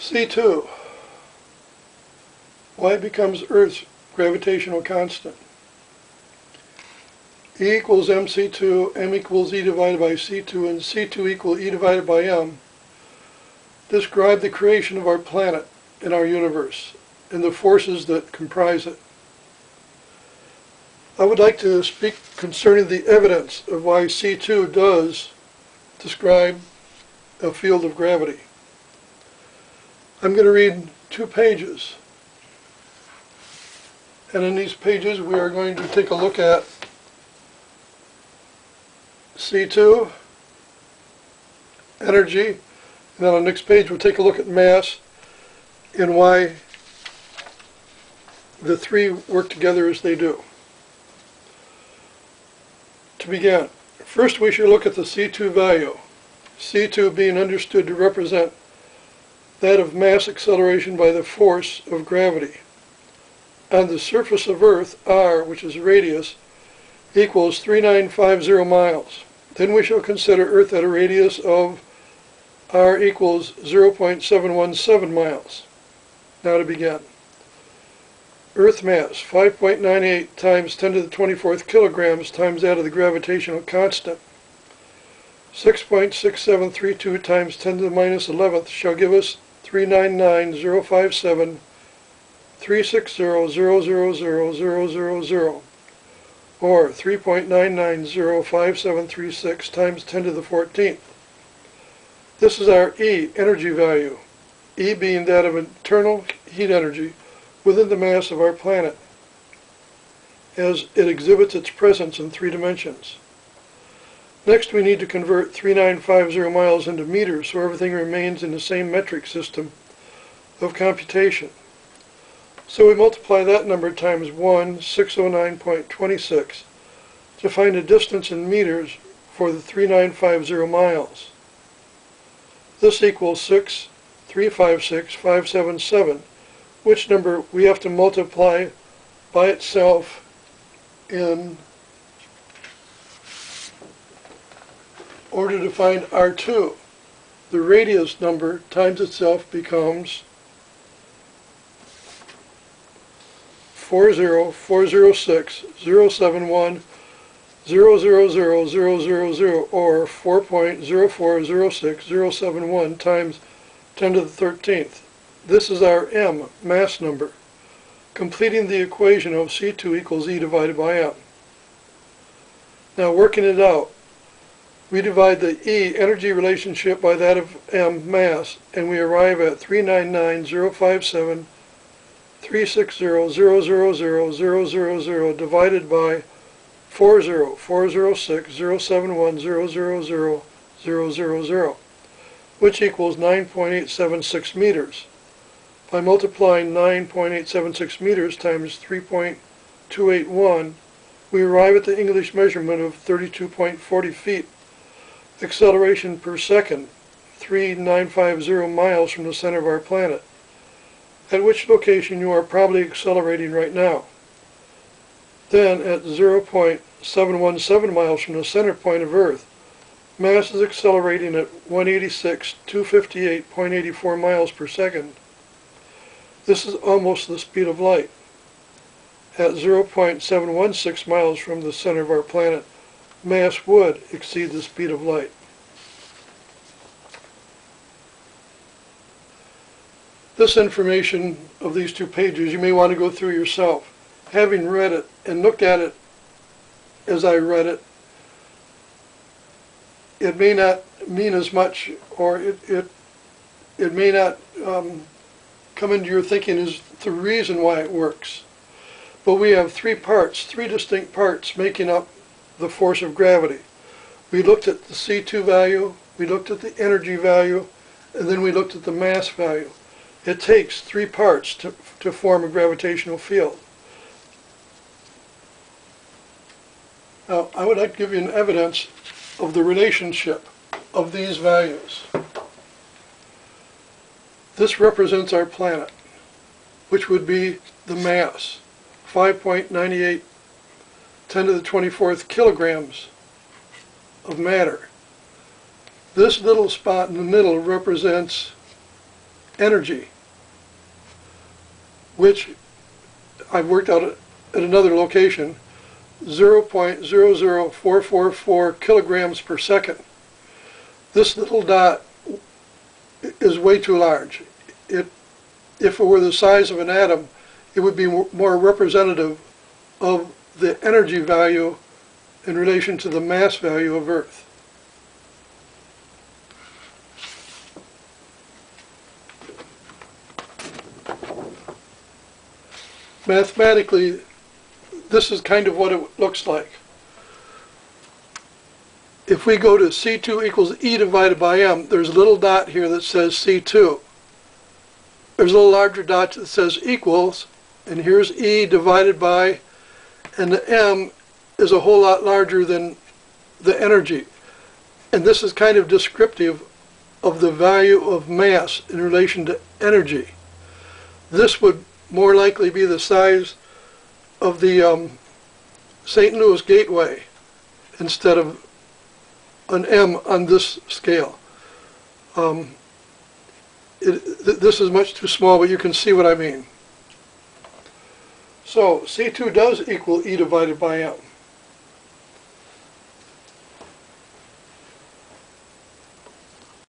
C2, why it becomes Earth's gravitational constant. E equals mc2, m equals E divided by C2, and C2 equal E divided by m describe the creation of our planet and our universe and the forces that comprise it. I would like to speak concerning the evidence of why C2 does describe a field of gravity. I'm going to read 2 pages, and in these pages we are going to take a look at C2, energy, and then on the next page we'll take a look at mass and why the three work together as they do. To begin, first we should look at the C2 value, C2 being understood to represent that of mass acceleration by the force of gravity. On the surface of Earth, r, which is radius, equals 3950 miles. Then we shall consider Earth at a radius of r equals 0.717 miles. Now to begin. Earth mass, 5.98 times 10 to the 24th kilograms times that of the gravitational constant. 6.6732 times 10 to the minus 11th shall give us 399,057, 360,000,000, or 3.9905736 times 10 to the 14th. This is our E, energy value, E being that of internal heat energy within the mass of our planet, as it exhibits its presence in 3 dimensions. Next we need to convert 3950 miles into meters so everything remains in the same metric system of computation. So we multiply that number times 1609.26 to find the distance in meters for the 3950 miles. This equals 6,356,577, which number we have to multiply by itself in order to find R2. The radius number times itself becomes 40406,071,000,000, or 4.0406071 times 10 to the 13th. This is our m, mass number, completing the equation of C2 equals E divided by m. Now working it out, we divide the E, energy relationship, by that of m, mass, and we arrive at 399,057, 360,000,000 divided by 40406,071,000,000, which equals 9.876 meters. By multiplying 9.876 meters times 3.281, we arrive at the English measurement of 32.40 feet. Acceleration per second, 3,950 miles from the center of our planet, at which location you are probably accelerating right now. Then at 0.717 miles from the center point of Earth, mass is accelerating at 186,258.84 miles per second. This is almost the speed of light. At 0.716 miles from the center of our planet, mass would exceed the speed of light. This information of these 2 pages you may want to go through yourself. Having read it and looked at it as I read it, it may not mean as much, or it may not come into your thinking as the reason why it works. But we have 3 parts, 3 distinct parts making up the force of gravity. We looked at the C2 value, we looked at the energy value, and then we looked at the mass value. It takes 3 parts to form a gravitational field. Now, I would like to give you an evidence of the relationship of these values. This represents our planet, which would be the mass, 5.98 10 to the 24th kilograms of matter. This little spot in the middle represents energy, which I've worked out at another location, 0.00444 kilograms per second. This little dot is way too large. If it were the size of an atom, it would be more representative of the energy value in relation to the mass value of Earth. Mathematically, this is kind of what it looks like. If we go to C2 equals E divided by M, there's a little dot here that says C2. There's a little larger dot that says equals, and here's E divided by, and the M is a whole lot larger than the energy. And this is kind of descriptive of the value of mass in relation to energy. This would more likely be the size of the St. Louis Gateway instead of an M on this scale. This is much too small, but you can see what I mean. So C2 does equal E divided by M.